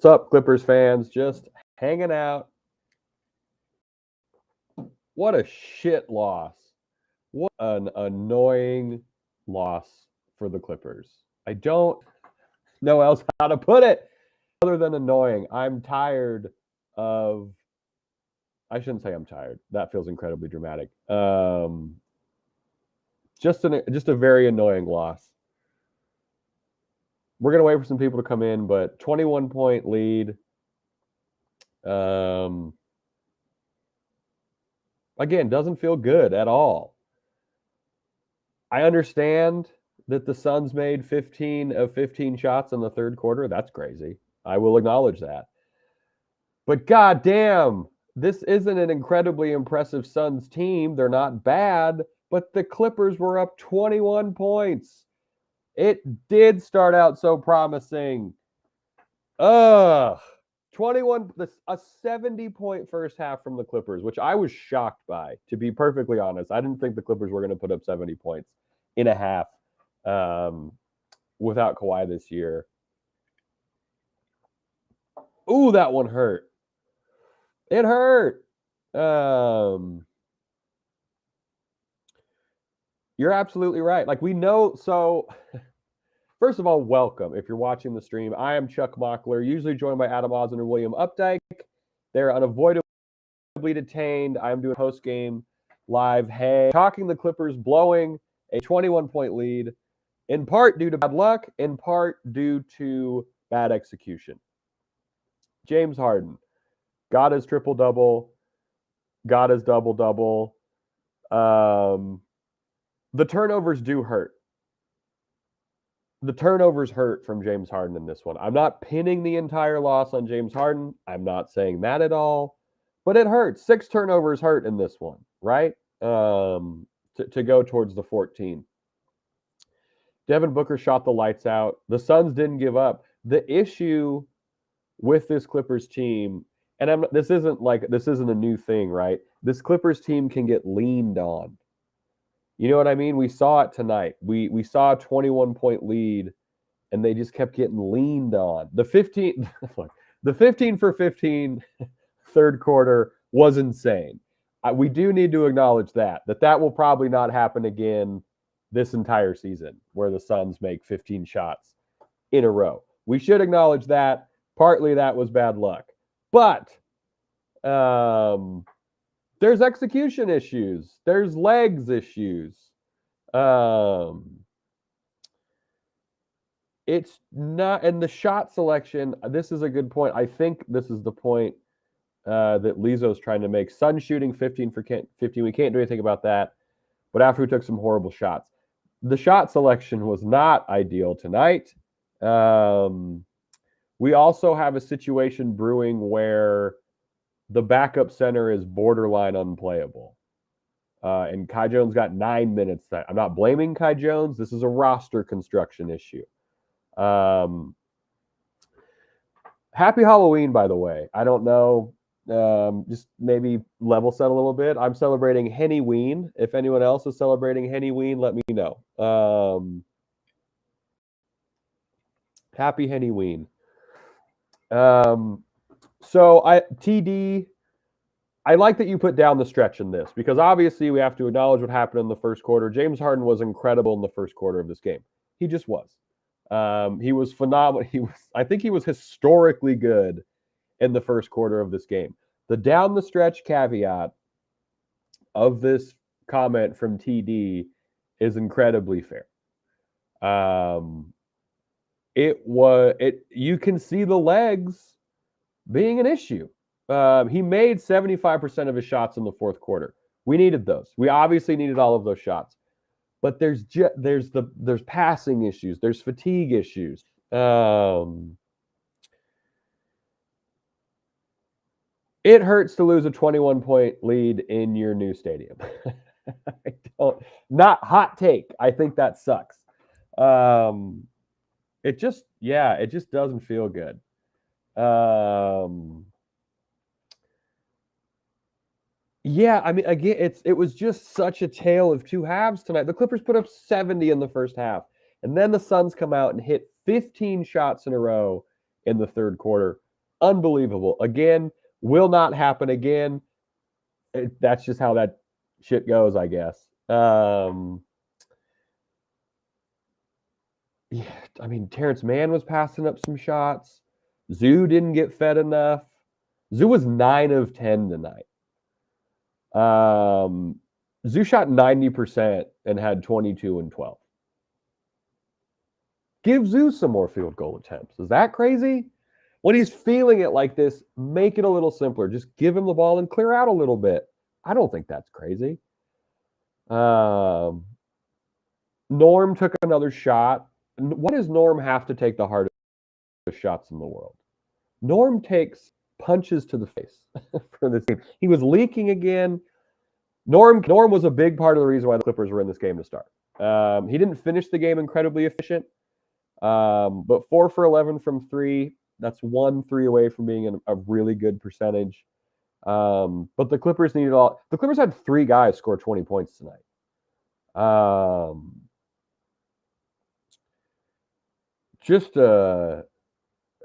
What's up, Clippers fans? Just hanging out. What a shit loss. What an annoying loss for the Clippers. I don't know else how to put it other than annoying. I'm tired of. I shouldn't say I'm tired. That feels incredibly dramatic. Just a very annoying loss. We're gonna wait for some people to come in, but 21-point lead. Again, doesn't feel good at all. I understand that the Suns made 15 of 15 shots in the third quarter. That's crazy. I will acknowledge that. But goddamn, this isn't an incredibly impressive Suns team. They're not bad, but the Clippers were up 21 points. It did start out so promising. 21, a 70-point first half from the Clippers, which I was shocked by, to be perfectly honest. I didn't think the Clippers were going to put up 70 points in a half without Kawhi this year. Ooh, that one hurt. It hurt. You're absolutely right. Like, we know, so first of all, welcome. If you're watching the stream, I am Chuck Mockler, usually joined by Adam Ozen and William Updike. They're unavoidably detained. I'm doing post-game live. Hey, talking the Clippers blowing a 21-point lead, in part due to bad luck, in part due to bad execution. James Harden got his triple-double, got his double-double. The turnovers do hurt. The turnovers hurt from James Harden in this one. I'm not pinning the entire loss on James Harden. I'm not saying that at all. But it hurts. 6 turnovers hurt in this one, right? To go towards the 14. Devin Booker shot the lights out. The Suns didn't give up. The issue with this Clippers team, and this isn't a new thing, right? This Clippers team can get leaned on. You know what I mean? We saw it tonight. We saw a 21-point lead, and they just kept getting leaned on. The 15 for 15 third quarter was insane. We do need to acknowledge that will probably not happen again this entire season, where the Suns make 15 shots in a row. We should acknowledge that. Partly that was bad luck. But there's execution issues. There's legs issues. It's not, and the shot selection, this is a good point. I think this is the point that Lizzo's trying to make. Sun shooting 15 for 15. We can't do anything about that. But after we took some horrible shots, the shot selection was not ideal tonight. We also have a situation brewing where the backup center is borderline unplayable. And Kai Jones got 9 minutes. I'm not blaming Kai Jones. This is a roster construction issue. Happy Halloween, by the way. I don't know. Just maybe level set a little bit. I'm celebrating Hennyween. If anyone else is celebrating Hennyween, let me know. Happy Hennyween. So TD, I like that you put down the stretch in this, because obviously we have to acknowledge what happened in the first quarter. James Harden was incredible in the first quarter of this game. He just was. He was phenomenal. I think he was historically good in the first quarter of this game. The down the stretch caveat of this comment from TD is incredibly fair. You can see the legs being an issue. He made 75% of his shots in the fourth quarter. We needed those. We obviously needed all of those shots. But there's passing issues. There's fatigue issues. It hurts to lose a 21-point lead in your new stadium. Not hot take. I think that sucks. It just doesn't feel good. Yeah, I mean, again, it was just such a tale of two halves tonight. The Clippers put up 70 in the first half, and then the Suns come out and hit 15 shots in a row in the third quarter. Unbelievable. Again, will not happen again. That's just how that shit goes, I guess. Yeah, I mean, Terrence Mann was passing up some shots. Zoo didn't get fed enough. Zoo was 9 of 10 tonight. Zoo shot 90% and had 22 and 12. Give Zoo some more field goal attempts. Is that crazy? When he's feeling it like this, make it a little simpler. Just give him the ball and clear out a little bit. I don't think that's crazy. Norm took another shot. Why does Norm have to take the hardest shots in the world? Norm takes punches to the face for this game. He was leaking again. Norm was a big part of the reason why the Clippers were in this game to start. He didn't finish the game incredibly efficient, but 4 for 11 from 3. That's 1 3 away from being a really good percentage. But the Clippers needed all. The Clippers had 3 guys score 20 points tonight.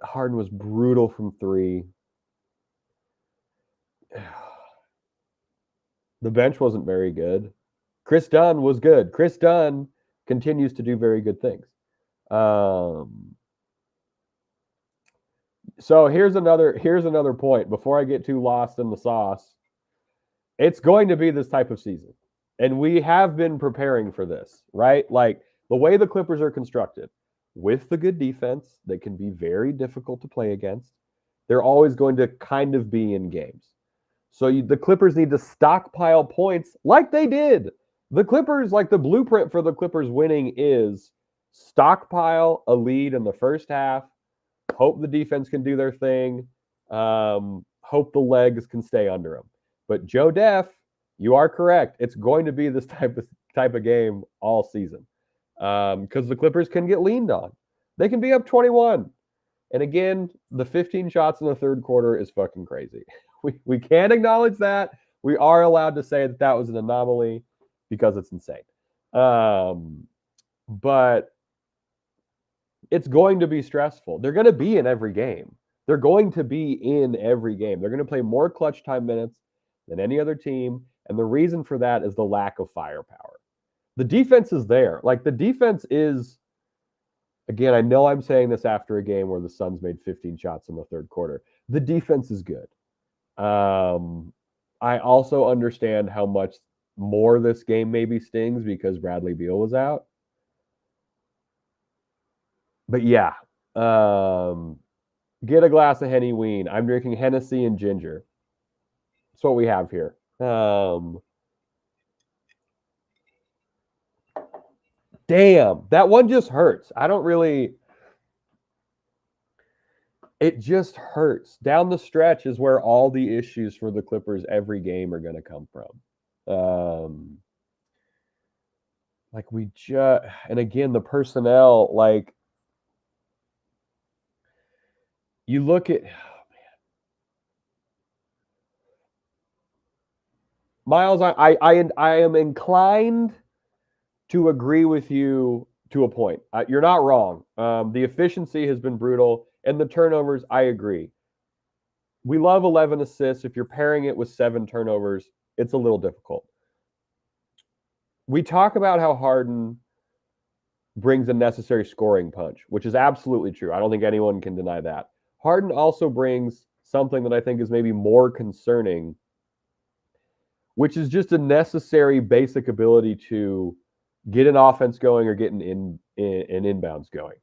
Harden was brutal from 3. The bench wasn't very good. Chris Dunn was good. Chris Dunn continues to do very good things. So here's another point before I get too lost in the sauce. It's going to be this type of season. And we have been preparing for this, right? Like the way the Clippers are constructed, with the good defense that can be very difficult to play against, they're always going to kind of be in games. So the Clippers need to stockpile points like they did. The Clippers, like the blueprint for the Clippers winning is stockpile a lead in the first half, hope the defense can do their thing, hope the legs can stay under them. But Joe Def, you are correct. It's going to be this type of game all season because the Clippers can get leaned on. They can be up 21. And again, the 15 shots in the third quarter is fucking crazy. We can't acknowledge that. We are allowed to say that was an anomaly because it's insane. But it's going to be stressful. They're going to be in every game. They're going to be in every game. They're going to play more clutch time minutes than any other team. And the reason for that is the lack of firepower. The defense is there. Like the defense is, again, I know I'm saying this after a game where the Suns made 15 shots in the third quarter. The defense is good. I also understand how much more this game maybe stings because Bradley Beal was out. But yeah, get a glass of Henny Ween. I'm drinking Hennessy and ginger. That's what we have here. Damn, that one just hurts. It just hurts. Down the stretch is where all the issues for the Clippers every game are going to come from. And again, the personnel, like, you look at, Miles, I am inclined to agree with you to a point. You're not wrong. The efficiency has been brutal, and the turnovers, I agree. We love 11 assists. If you're pairing it with 7 turnovers, it's a little difficult. We talk about how Harden brings a necessary scoring punch, which is absolutely true. I don't think anyone can deny that. Harden also brings something that I think is maybe more concerning, which is just a necessary basic ability to get an offense going or get an inbounds going.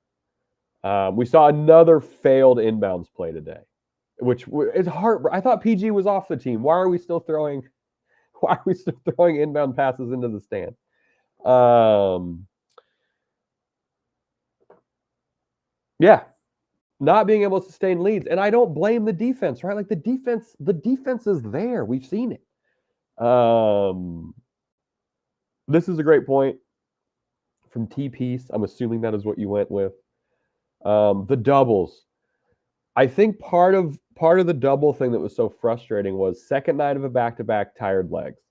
We saw another failed inbounds play today, which is hard. I thought PG was off the team. Why are we still throwing inbound passes into the stand? Yeah, not being able to sustain leads, and I don't blame the defense, right? Like the defense is there. We've seen it. This is a great point from T-Piece. I'm assuming that is what you went with. The doubles. I think part of the double thing that was so frustrating was second night of a back-to-back tired legs.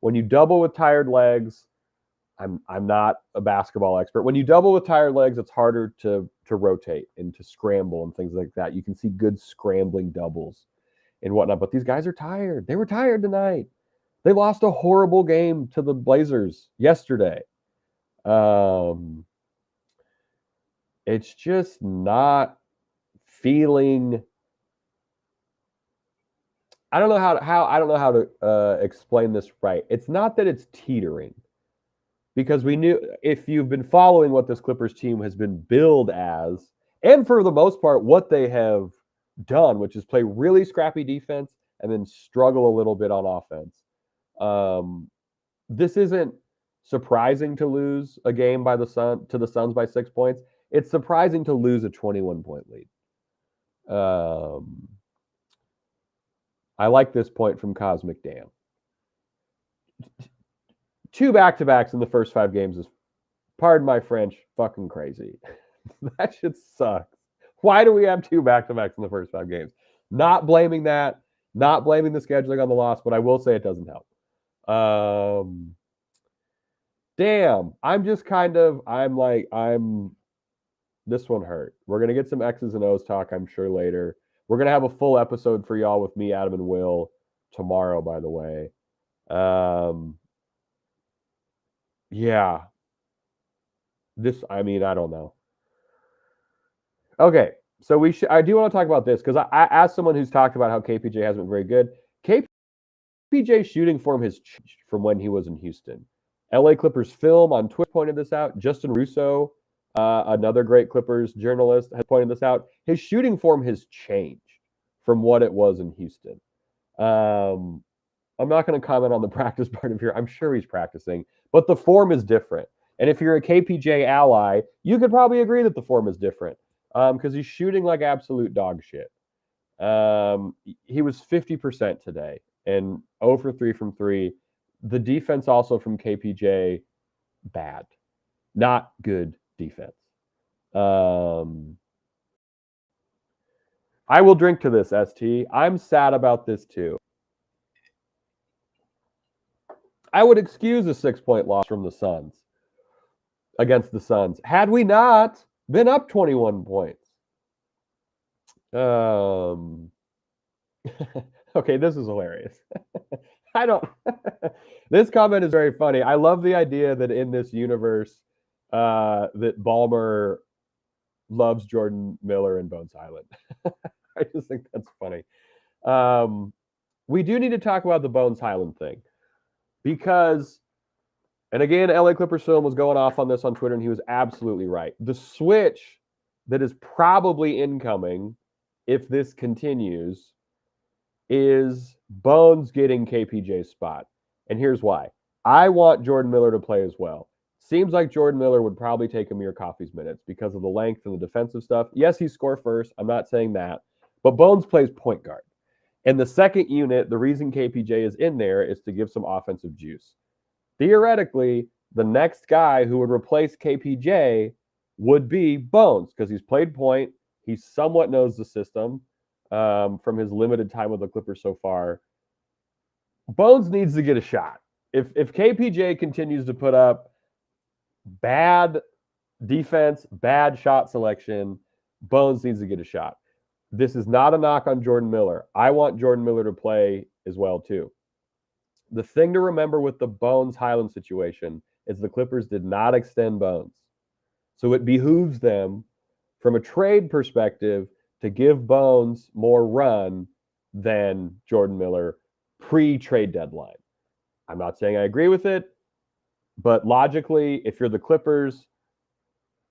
When you double with tired legs, I'm not a basketball expert. When you double with tired legs, it's harder to rotate and to scramble and things like that. You can see good scrambling doubles and whatnot. But these guys are tired. They were tired tonight. They lost a horrible game to the Blazers yesterday. It's just not feeling. I don't know how to explain this right. It's not that it's teetering, because we knew, if you've been following what this Clippers team has been billed as, and for the most part what they have done, which is play really scrappy defense and then struggle a little bit on offense. This isn't surprising to lose a game by to the Suns by 6 points. It's surprising to lose a 21-point lead. I like this point from Cosmic Dan. 2 back-to-backs in the first 5 games is, pardon my French, fucking crazy. That shit sucks. Why do we have 2 back-to-backs in the first 5 games? Not blaming that, not blaming the scheduling on the loss, but I will say it doesn't help. Damn, this one hurt. We're going to get some X's and O's talk, I'm sure, later. We're going to have a full episode for y'all with me, Adam, and Will tomorrow, by the way. Yeah. I don't know. Okay, so I do want to talk about this, because I as someone who's talked about how KPJ hasn't been very good, KPJ's shooting form has changed from when he was in Houston. LA Clippers Film on Twitter pointed this out. Justin Russo, another great Clippers journalist, has pointed this out. His shooting form has changed from what it was in Houston. I'm not going to comment on the practice part of here. I'm sure he's practicing, but the form is different. And if you're a KPJ ally, you could probably agree that the form is different, because he's shooting like absolute dog shit. He was 50% today and 0 for 3 from 3. The defense also from KPJ, bad. Not good defense. I will drink to this, ST. I'm sad about this too. I would excuse a 6-point loss from the Suns against the Suns had we not been up 21 points. Okay, this is hilarious. This comment is very funny. I love the idea that in this universe, that Ballmer loves Jordan Miller and Bones Highland. I just think that's funny. We do need to talk about the Bones Highland thing, because, and again, LA Clippers Film was going off on this on Twitter, and he was absolutely right. The switch that is probably incoming, if this continues, is Bones getting KPJ's spot. And here's why. I want Jordan Miller to play as well. Seems like Jordan Miller would probably take Amir Coffey's minutes because of the length and the defensive stuff. Yes, he scored first. I'm not saying that. But Bones plays point guard. And the second unit, the reason KPJ is in there is to give some offensive juice. Theoretically, the next guy who would replace KPJ would be Bones, because he's played point. He somewhat knows the system from his limited time with the Clippers so far. Bones needs to get a shot. If KPJ continues to put up bad defense, bad shot selection, Bones needs to get a shot. This is not a knock on Jordan Miller. I want Jordan Miller to play as well, too. The thing to remember with the Bones Highland situation is the Clippers did not extend Bones. So it behooves them, from a trade perspective, to give Bones more run than Jordan Miller pre-trade deadline. I'm not saying I agree with it, but logically, if you're the Clippers,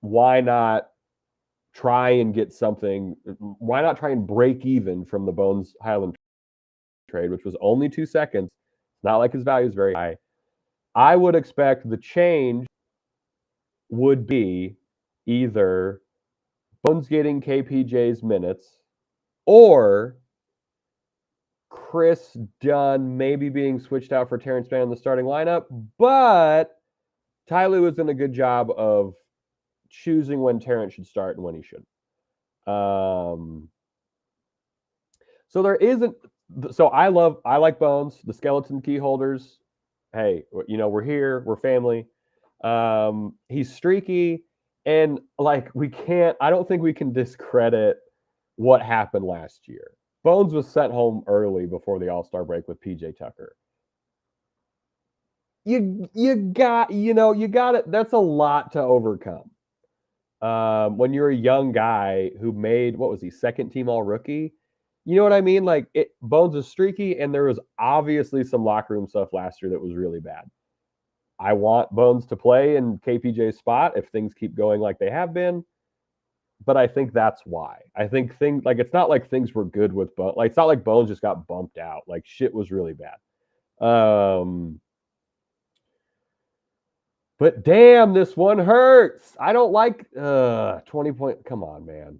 why not try and get something? Why not try and break even from the Bones Highland trade, which was only 2 seconds? It's not like his value is very high. I would expect the change would be either Bones getting KPJ's minutes, or Chris Dunn maybe being switched out for Terrence Mann in the starting lineup, but Ty Lue has done a good job of choosing when Terrence should start and when he shouldn't. So there isn't. So I like Bones, the skeleton key holders. Hey, we're here, we're family. He's streaky, and like I don't think we can discredit what happened last year. Bones was sent home early before the All-Star break with PJ Tucker. You got it. That's a lot to overcome. When you're a young guy who made, what was he, second team all rookie? You know what I mean? Like Bones is streaky, and there was obviously some locker room stuff last year that was really bad. I want Bones to play in KPJ's spot if things keep going like they have been. But I think that's why. I think things like it's not like things were good with Bones. Like it's not like Bones just got bumped out. Like shit was really bad. But damn, this one hurts. I don't like 20 point. Come on, man.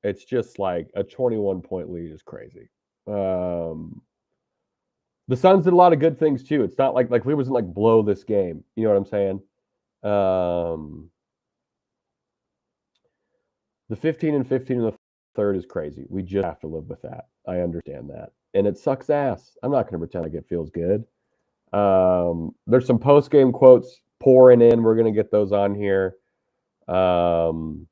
It's just like a 21-point lead is crazy. The Suns did a lot of good things too. It's not like we wasn't like blow this game. You know what I'm saying? The 15 and 15 in the third is crazy. We just have to live with that. I understand that. And it sucks ass. I'm not going to pretend like it feels good. There's some post-game quotes pouring in. We're going to get those on here. When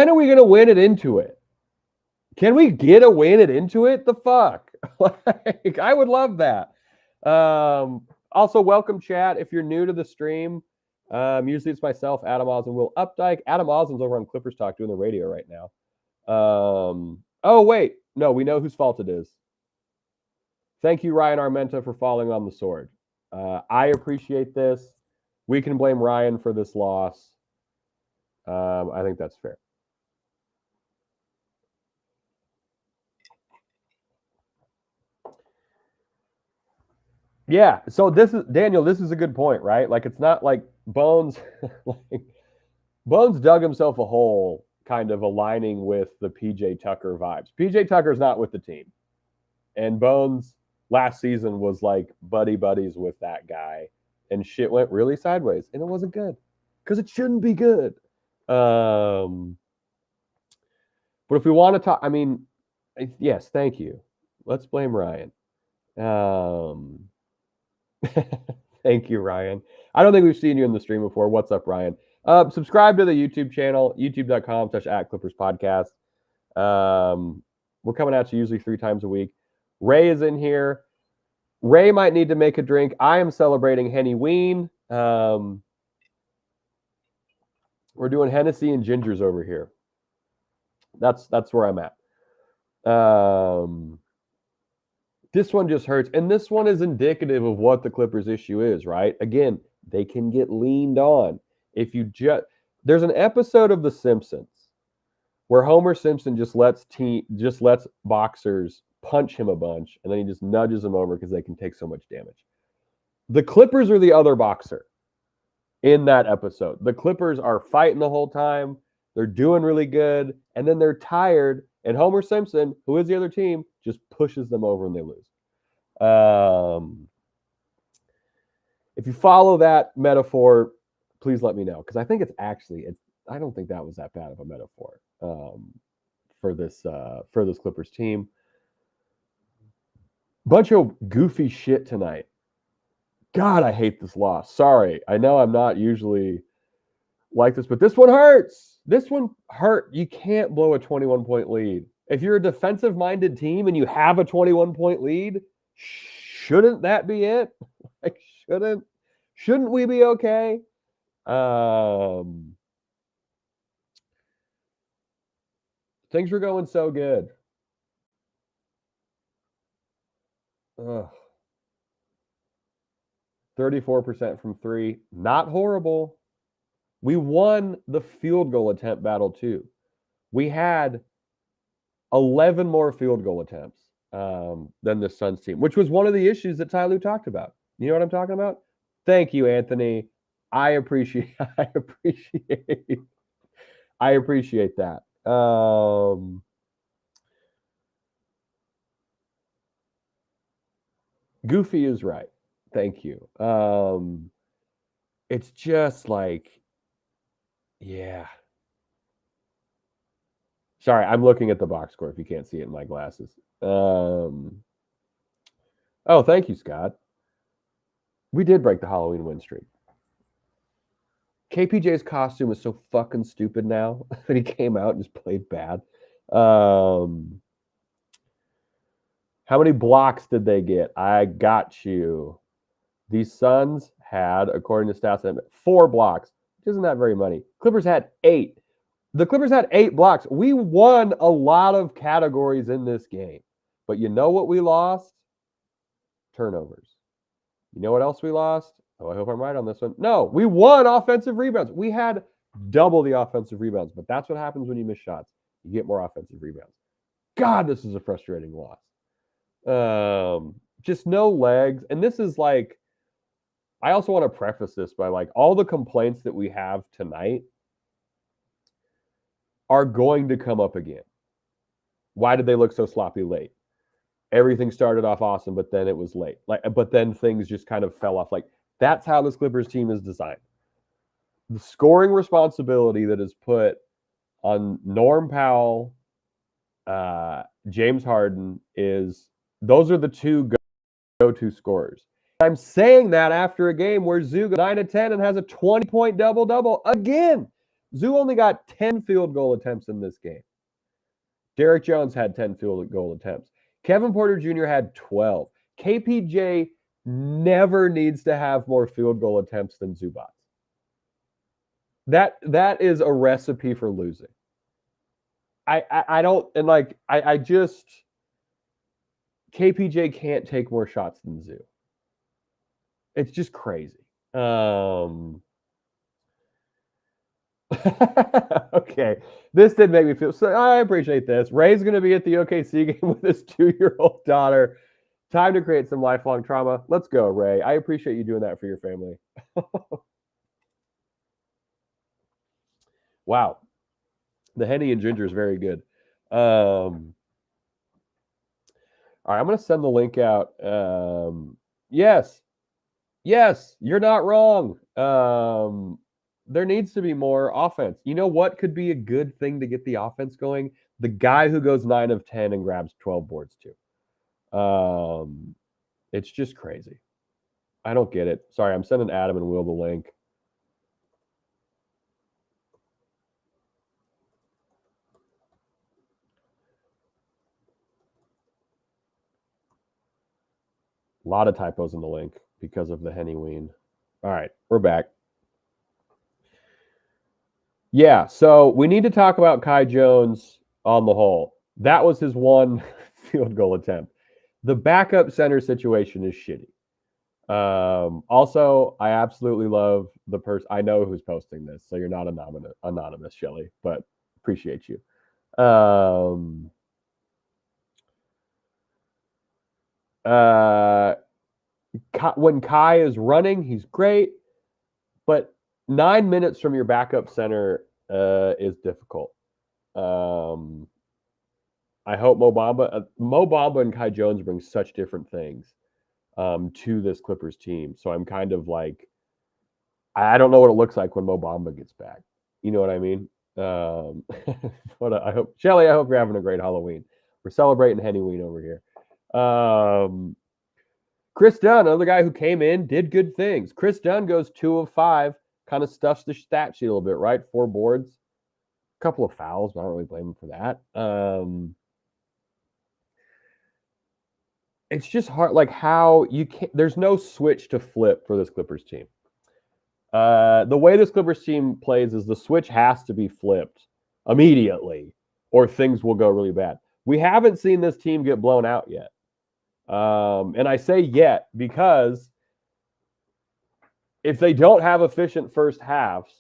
are we going to win it into it? Can we get a win it into it? The fuck? Like, I would love that. Also, welcome, chat. If you're new to the stream, usually it's myself, Adam Oz, and Will Updike. Adam Osmond's over on Clippers Talk doing the radio right now. Oh, wait. No, we know whose fault it is. Thank you, Ryan Armenta, for falling on the sword. I appreciate this. We can blame Ryan for this loss. I think that's fair. Yeah. So this is Daniel. This is a good point, right? Like it's not like Bones. Like, Bones dug himself a hole, kind of aligning with the PJ Tucker vibes. PJ Tucker's not with the team, and Bones last season was like buddies with that guy, and shit went really sideways, and it wasn't good because it shouldn't be good. But if we want to talk, I mean, yes, thank you. Let's blame Ryan. Thank you, Ryan. I don't think we've seen you in the stream before. What's up, Ryan? Subscribe to the YouTube channel, youtube.com/@ClippersPodcast. We're coming at you usually 3 times a week. Ray is in here. Ray might need to make a drink. I am celebrating Henny Ween. We're doing Hennessy and Gingers over here. That's where I'm at. This one just hurts. And this one is indicative of what the Clippers issue is, right? Again, they can get leaned on. If you there's an episode of The Simpsons where Homer Simpson just lets boxers punch him a bunch, and then he just nudges them over because they can take so much damage. The Clippers are the other boxer in that episode. The Clippers are fighting the whole time. They're doing really good, and then they're tired, and Homer Simpson, who is the other team, just pushes them over and they lose. If you follow that metaphor, please let me know, because I think I don't think that was that bad of a metaphor for this Clippers team. Bunch of goofy shit tonight. God, I hate this loss. Sorry. I know I'm not usually like this, but this one hurts. This one hurt. You can't blow a 21-point lead. If you're a defensive-minded team and you have a 21-point lead, shouldn't that be it? Like, shouldn't we be okay? Things were going so good. Ugh. 34% from 3. Not horrible. We won the field goal attempt battle too. We had 11 more field goal attempts than the Suns team, which was one of the issues that Ty Lue talked about. You know what I'm talking about? Thank you, Anthony. I appreciate that. Goofy is right. Thank you. It's just like, yeah. Sorry, I'm looking at the box score if you can't see it in my glasses. Oh, thank you, Scott. We did break the Halloween win streak. KPJ's costume is so fucking stupid now that he came out and just played bad. How many blocks did they get? I got you. The Suns had, according to stats, 4 blocks, which isn't that very many. Clippers had 8. The Clippers had 8 blocks. We won a lot of categories in this game. But you know what we lost? Turnovers. You know what else we lost? Oh, I hope I'm right on this one. No, we won offensive rebounds. We had double the offensive rebounds, but that's what happens when you miss shots. You get more offensive rebounds. God, this is a frustrating loss. Just no legs. And this is like, I also want to preface this by like all the complaints that we have tonight are going to come up again. Why did they look so sloppy late? Everything started off awesome, but then it was late. But then things just kind of fell off. Like, that's how this Clippers team is designed. The scoring responsibility that is put on Norm Powell, James Harden those are the 2 go-to scorers. I'm saying that after a game where Zoo goes 9 of 10 and has a 20-point double-double again. Zoo only got 10 field goal attempts in this game. Derrick Jones had 10 field goal attempts. Kevin Porter Jr. had 12. KPJ never needs to have more field goal attempts than Zubac. That is a recipe for losing. I don't, and like I just, KPJ can't take more shots than Zoo. It's just crazy. Okay, this did make me feel so. I appreciate this. Ray's going to be at the OKC game with his 2-year-old daughter. Time to create some lifelong trauma. Let's go, Ray. I appreciate you doing that for your family. Wow, the Henny and Ginger is very good. All right, I'm going to send the link out. Yes, you're not wrong. There needs to be more offense. You know what could be a good thing to get the offense going? The guy who goes 9 of 10 and grabs 12 boards too. It's just crazy. I don't get it. Sorry, I'm sending Adam and Will the link. A lot of typos in the link because of the Henny Ween. All right, we're back. Yeah, so we need to talk about Kai Jones on the whole. That was his 1 field goal attempt. The backup center situation is shitty. Also, I absolutely love the person. I know who's posting this, so you're not anonymous, Shelly, but appreciate you. When Kai is running, he's great, but 9 minutes from your backup center is difficult. I hope Mo Bamba and Kai Jones bring such different things to this Clippers team. So I'm kind of like, I don't know what it looks like when Mo Bamba gets back. You know what I mean? I hope, Shelly, I hope you're having a great Halloween. We're celebrating Halloween over here. Chris Dunn, another guy who came in, did good things. Chris Dunn goes 2 of 5, kind of stuffs the stat sheet a little bit, right? 4 boards, a couple of fouls, but I don't really blame him for that. It's just hard, like how you can't, there's no switch to flip for this Clippers team. The way this Clippers team plays is the switch has to be flipped immediately or things will go really bad. We haven't seen this team get blown out yet. And I say yet because if they don't have efficient first halves,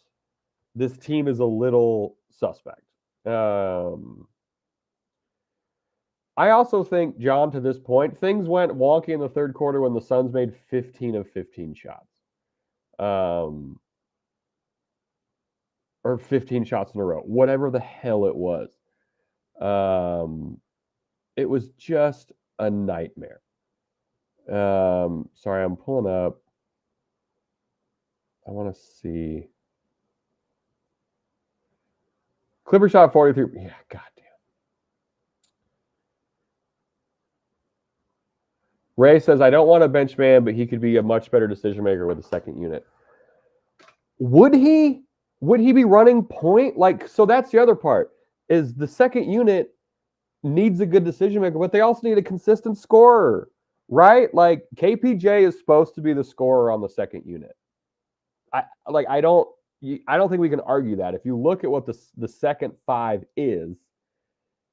this team is a little suspect. I also think, John, to this point, things went wonky in the third quarter when the Suns made 15 of 15 shots. Or 15 shots in a row, whatever the hell it was. It was just a nightmare. Sorry, I'm pulling up. I want to see. Clipper shot 43. Yeah, goddamn. Ray says, I don't want a bench man, but he could be a much better decision maker with a second unit. Would he? Would he be running point? Like, so that's the other part, is the second unit needs a good decision maker, but they also need a consistent scorer, right? Like, KPJ is supposed to be the scorer on the second unit. I don't think we can argue that. If you look at what the second five is,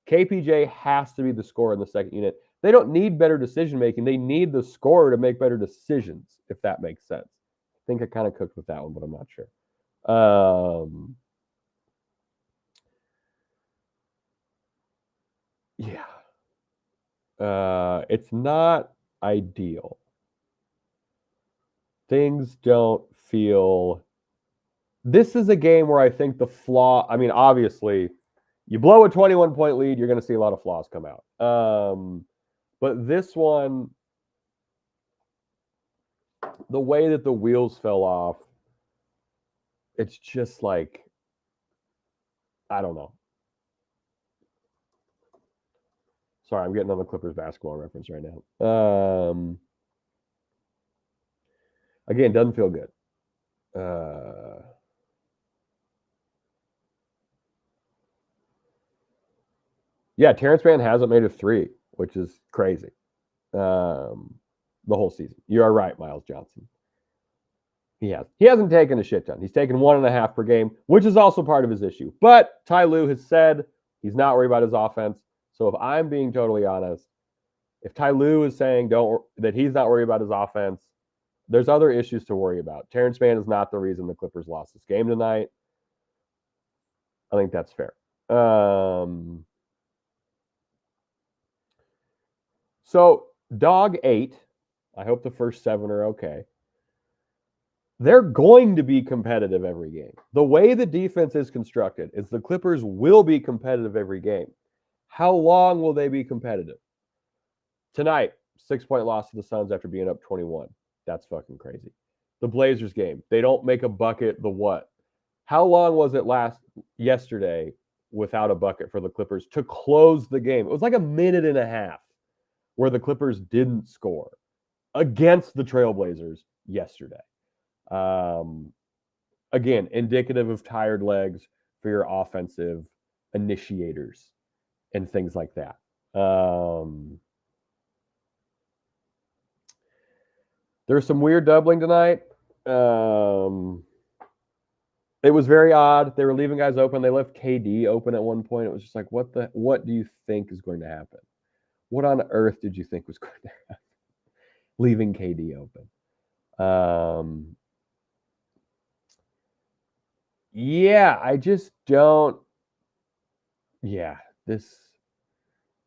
KPJ has to be the scorer in the second unit. They don't need better decision making. They need the scorer to make better decisions, if that makes sense. I think I kind of cooked with that one, but I'm not sure. Yeah. It's not ideal. Things don't feel. This is a game where I think the flaw. I mean, obviously, you blow a 21-point lead, you're going to see a lot of flaws come out. But this one, the way that the wheels fell off, it's just like, I don't know. Sorry, I'm getting on the Clippers basketball reference right now. Again, doesn't feel good. Yeah, Terrence Mann hasn't made a three, which is crazy. The whole season. You are right, Miles Johnson. He hasn't taken a shit ton. He's taken 1.5 per game, which is also part of his issue. But Ty Lue has said he's not worried about his offense. So if I'm being totally honest, if Ty Lue is saying that he's not worried about his offense, there's other issues to worry about. Terrence Mann is not the reason the Clippers lost this game tonight. I think that's fair. So dog 8. I hope the first 7 are okay. They're going to be competitive every game. The way the defense is constructed is the Clippers will be competitive every game. How long will they be competitive? Tonight, 6-point loss to the Suns after being up 21. That's fucking crazy. The Blazers game, they don't make a bucket. The what? How long was it yesterday without a bucket for the Clippers to close the game? It was like 1.5 minutes where the Clippers didn't score against the Trailblazers yesterday. Again, indicative of tired legs for your offensive initiators and things like that. There's some weird doubling tonight. It was very odd. They were leaving guys open. They left KD open at one point. It was just like, what do you think is going to happen? What on earth did you think was going to happen? Leaving KD open. Yeah, I just don't. Yeah, this.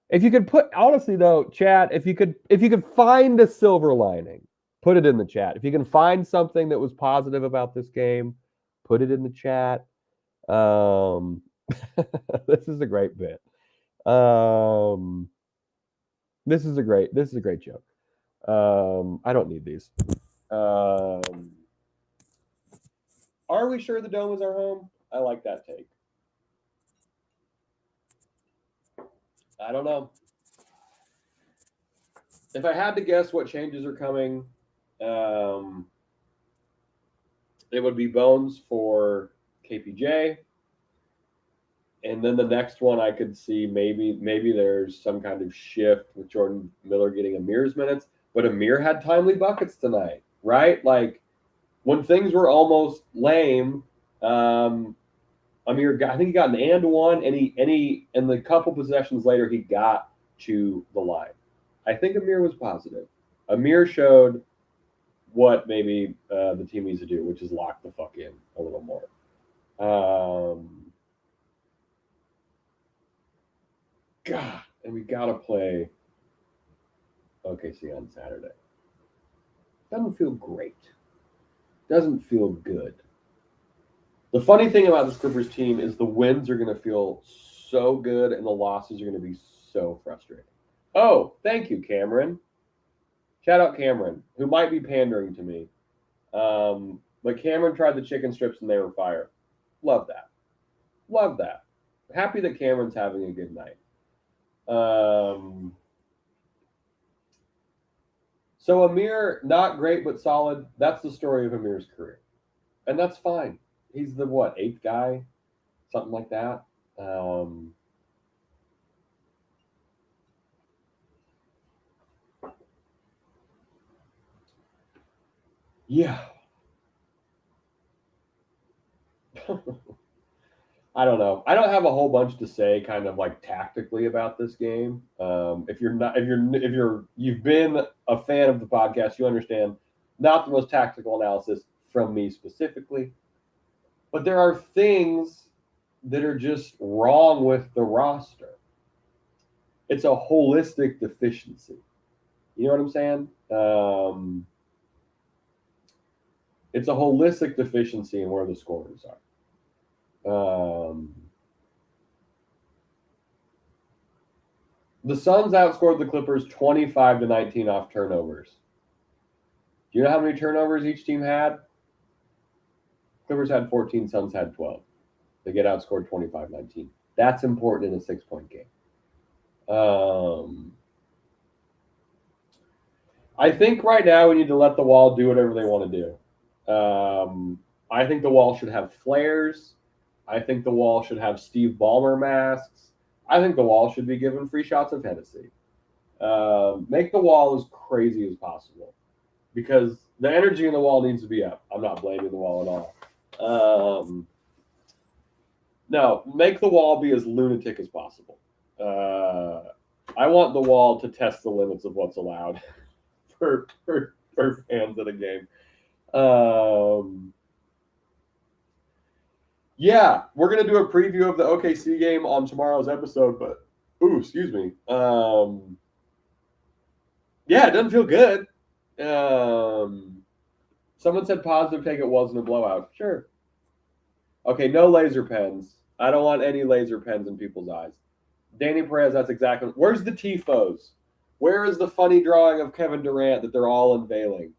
If you could honestly though, chat, if you could find a silver lining, put it in the chat. If you can find something that was positive about this game, put it in the chat. This is a great bit. This is a great joke. I don't need these. Are we sure the Dome is our home? I like that take. I don't know. If I had to guess what changes are coming, it would be Bones for KPJ. And then the next one I could see maybe there's some kind of shift with Jordan Miller getting Amir's minutes. But Amir had timely buckets tonight, right? Like when things were almost lame, Amir I think he got an and one, and the couple possessions later he got to the line. I think Amir was positive. Amir showed what maybe the team needs to do, which is lock the fuck in a little more. God, and we gotta play OKC on Saturday. Doesn't feel great. Doesn't feel good. The funny thing about this Clippers team is the wins are going to feel so good and the losses are going to be so frustrating. Oh, thank you, Cameron. Shout out Cameron, who might be pandering to me. But Cameron tried the chicken strips and they were fire. Love that. Love that. Happy that Cameron's having a good night. So Amir, not great but solid. That's the story of Amir's career, and that's fine. He's the what, eighth guy, something like that. Um, yeah, I don't know. I don't have a whole bunch to say, kind of like tactically about this game. If you're not, you've been a fan of the podcast, you understand not the most tactical analysis from me specifically, but there are things that are just wrong with the roster. It's a holistic deficiency. You know what I'm saying? It's a holistic deficiency in where the scorers are. The Suns outscored the Clippers 25-19 off turnovers. Do you know how many turnovers each team had? Clippers had 14, Suns had 12. They get outscored 25-19. That's important in a 6-point game. I think right now we need to let the Wall do whatever they want to do. I think the Wall should have flares. I think the Wall should have Steve Ballmer masks. I think the Wall should be given free shots of Hennessy. Make the Wall as crazy as possible because the energy in the Wall needs to be up. I'm not blaming the Wall at all. No, make the Wall be as lunatic as possible. I want the Wall to test the limits of what's allowed for fans of the game. Yeah, we're gonna do a preview of the OKC game on tomorrow's episode, but excuse me. Yeah, it doesn't feel good. Someone said positive take it wasn't a blowout. Sure. Okay, no laser pens. I don't want any laser pens in people's eyes. Danny Perez, that's exactly. Where's the tifos? Where is the funny drawing of Kevin Durant that they're all unveiling?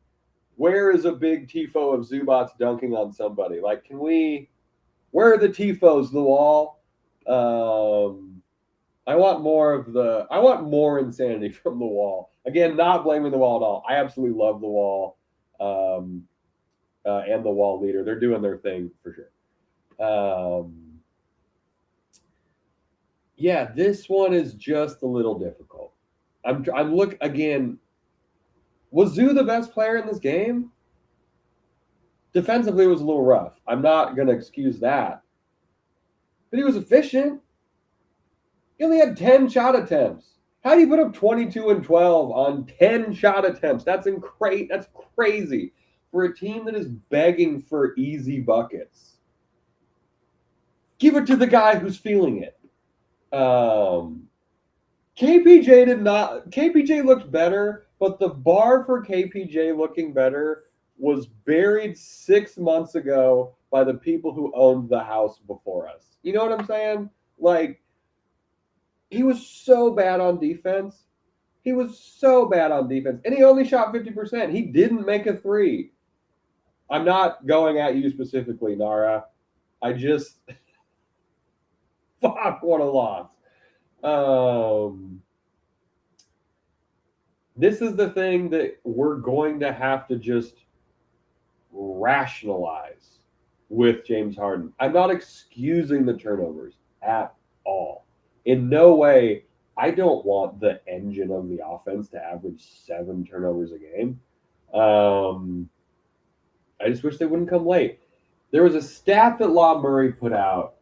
Where is a big tifo of Zubats dunking on somebody? Like, can we? Where are the tifos? The Wall. I want more of the. I want more insanity from the Wall. Again, not blaming the Wall at all. I absolutely love the Wall, and the Wall leader. They're doing their thing for sure. Yeah, this one is just a little difficult. I'm look again. Was Zoo the best player in this game? Defensively, it was a little rough. I'm not going to excuse that. But he was efficient. He only had 10 shot attempts. How do you put up 22 and 12 on 10 shot attempts? That's crazy for a team that is begging for easy buckets. Give it to the guy who's feeling it. KPJ looked better, but the bar for KPJ looking better was buried 6 months ago by the people who owned the house before us. You know what I'm saying? Like, he was so bad on defense. And he only shot 50%. He didn't make a three. I'm not going at you specifically, Nara. I just fuck, what a loss. This is the thing that we're going to have to just rationalize with James Harden. I'm not excusing the turnovers at all. In no way, I don't want the engine of the offense to average 7 turnovers a game. I just wish they wouldn't come late. There was a stat that Law Murray put out.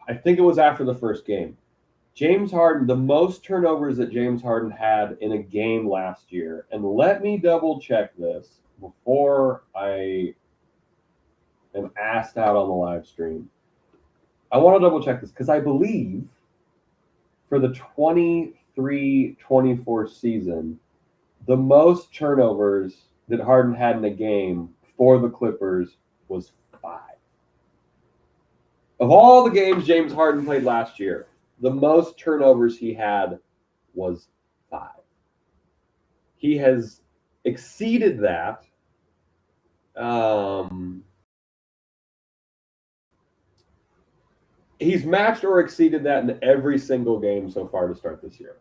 I think it was after the first game. James Harden, the most turnovers that James Harden had in a game last year, and let me double check this before I am asked out on the live stream. I want to double check this because I believe for the 23-24 season, the most turnovers that Harden had in a game for the Clippers was 5. Of all the games James Harden played last year, the most turnovers he had was 5. He has exceeded that. He's matched or exceeded that in every single game so far to start this year.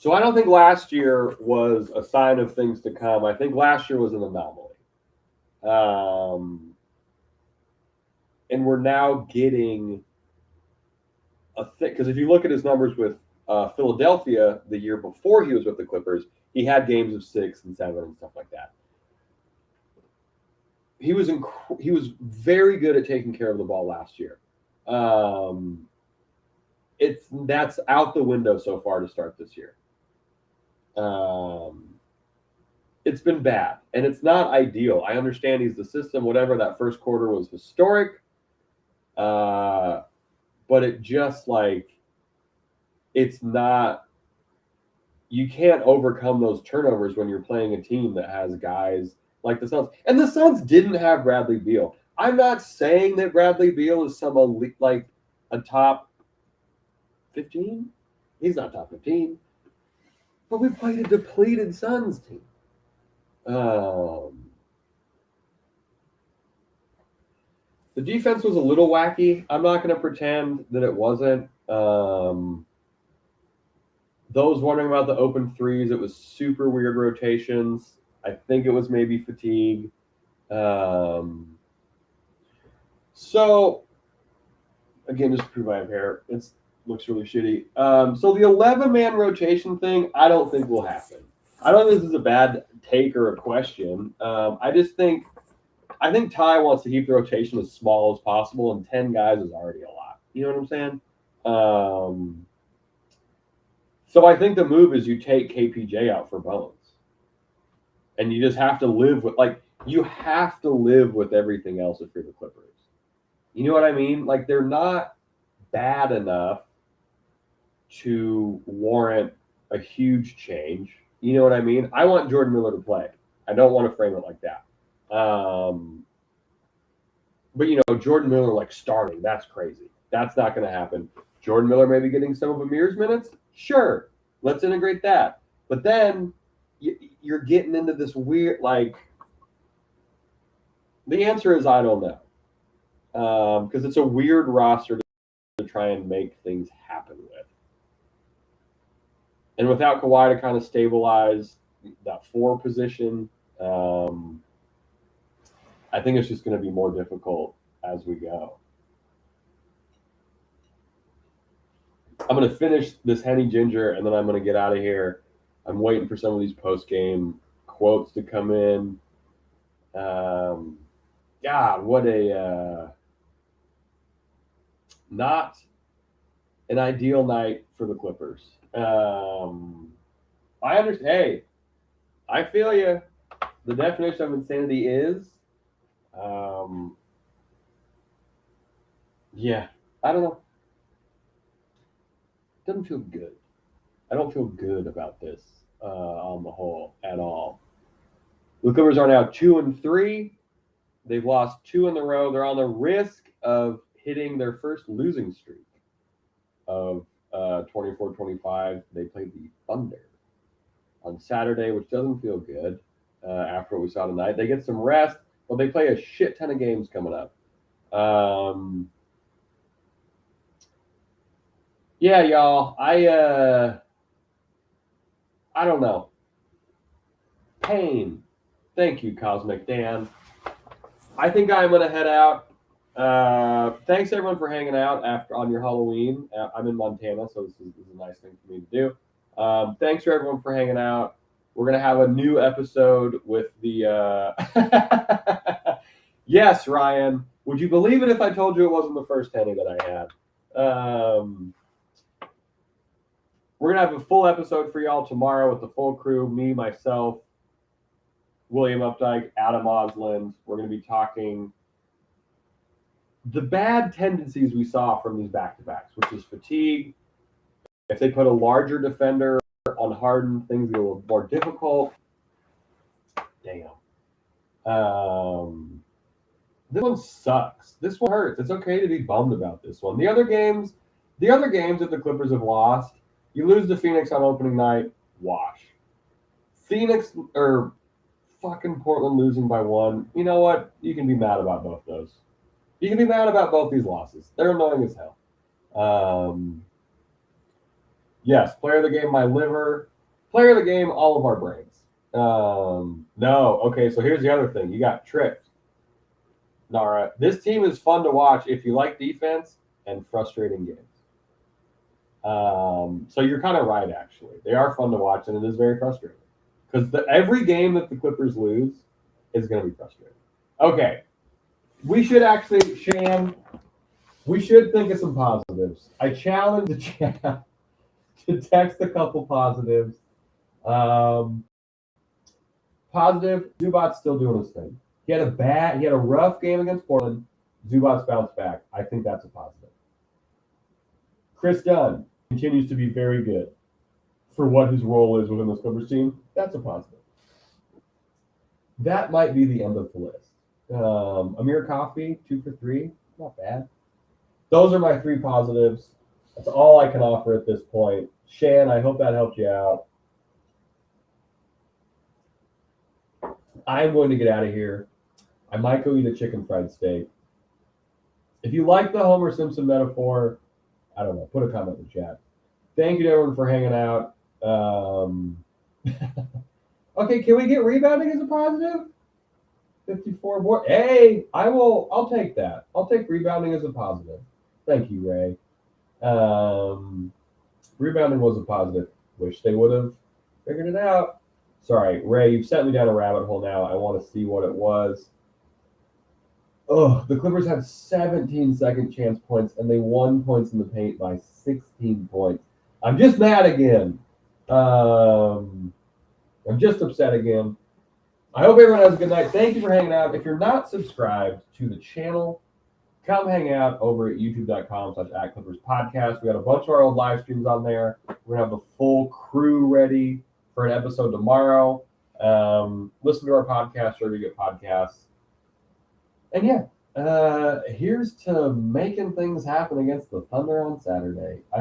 So I don't think last year was a sign of things to come. I think last year was an anomaly. And we're now getting a thing, because if you look at his numbers with Philadelphia the year before he was with the Clippers, he had games of 6 and 7 and stuff like that. He was very good at taking care of the ball last year. That's out the window so far to start this year. It's been bad, and it's not ideal. I understand he's the system, whatever. That first quarter was historic, but it just it's not. You can't overcome those turnovers when you're playing a team that has guys like the Suns. And the Suns didn't have Bradley Beal. I'm not saying that Bradley Beal is some elite, like a top 15. He's not top 15. But we played a depleted Suns team. The defense was a little wacky. I'm not going to pretend that it wasn't. Those wondering about the open threes, it was super weird rotations. I think it was maybe fatigue. So, again, just to prove I have hair, it looks really shitty. So the 11-man rotation thing, I don't think will happen. I don't think this is a bad take or a question. I think Ty wants to keep the rotation as small as possible, and 10 guys is already a lot. You know what I'm saying? So I think the move is you take KPJ out for Bones. And you just have to live with, you have to live with everything else if you're the Clippers. You know what I mean? They're not bad enough to warrant a huge change. You know what I mean? I want Jordan Miller to play. I don't want to frame it like that. But, Jordan Miller, starting, that's crazy. That's not going to happen. Jordan Miller maybe getting some of Amir's minutes? Sure. Let's integrate that. But then you're getting into this weird, the answer is I don't know. Because it's a weird roster to try and make things happen with. And without Kawhi to kind of stabilize that 4 position, I think it's just going to be more difficult as we go. I'm going to finish this Henny Ginger, and then I'm going to get out of here. I'm waiting for some of these post-game quotes to come in. God, what a not an ideal night for the Clippers. I understand. Hey, I feel you. The definition of insanity is, yeah, I don't know. Doesn't feel good. I don't feel good about this on the whole at all. The Clippers are now 2-3. They've lost 2 in a row. They're on the risk of hitting their first losing streak of 24-25. They played the Thunder on Saturday, which doesn't feel good after what we saw tonight. They get some rest, but they play a shit ton of games coming up. Yeah, y'all. I don't know. Pain. Thank you, Cosmic Dan. I think I'm going to head out. Thanks, everyone, for hanging out on your Halloween. I'm in Montana, so this is a nice thing for me to do. Thanks for everyone for hanging out. We're going to have a new episode with the... Yes, Ryan. Would you believe it if I told you it wasn't the first Henny that I had? We're going to have a full episode for y'all tomorrow with the full crew, me, myself, William Updike, Adam Osland. We're going to be talking the bad tendencies we saw from these back-to-backs, which is fatigue. If they put a larger defender on Harden, things get a little more difficult. Damn. This one sucks. This one hurts. It's okay to be bummed about this one. The other games that the Clippers have lost, you lose to Phoenix on opening night, wash. Phoenix or fucking Portland losing by 1. You know what? You can be mad about both those. You can be mad about both these losses. They're annoying as hell. Yes, player of the game, my liver. Player of the game, all of our brains. No. Okay, so here's the other thing. You got tricked, Nara. This team is fun to watch if you like defense and frustrating games. So you're kind of right, actually. They are fun to watch, and it is very frustrating because every game that the Clippers lose is going to be frustrating. Okay, we should actually, Shan, we should think of some positives. I challenge the chat to text a couple positives. Um, Positive, Zubac's still doing his thing. He had a rough game against Portland. Zubac's bounced back. I think that's a positive. Chris Dunn continues to be very good for what his role is within this Clippers team. That's a positive. That might be the end of the list. Amir Coffey, 2 for 3, not bad. Those are my 3 positives. That's all I can offer at this point. Shan, I hope that helped you out. I'm going to get out of here. I might go eat a chicken fried steak. If you like the Homer Simpson metaphor, I don't know, put a comment in the chat. Thank you to everyone for hanging out. Okay, can we get rebounding as a positive? 54 more. Hey, I'll take that. I'll take rebounding as a positive. Thank you, Ray. Rebounding was a positive. Wish they would have figured it out. Sorry, Ray, you've sent me down a rabbit hole now. I want to see what it was. Oh, the Clippers had 17 second chance points, and they won points in the paint by 16 points. I'm just mad again. I'm just upset again. I hope everyone has a good night. Thank you for hanging out. If you're not subscribed to the channel, come hang out over at youtube.com/@ClippersPodcast. We got a bunch of our old live streams on there. We're going to have the full crew ready for an episode tomorrow. Listen to our podcast wherever you get podcasts. And yeah, here's to making things happen against the Thunder on Saturday.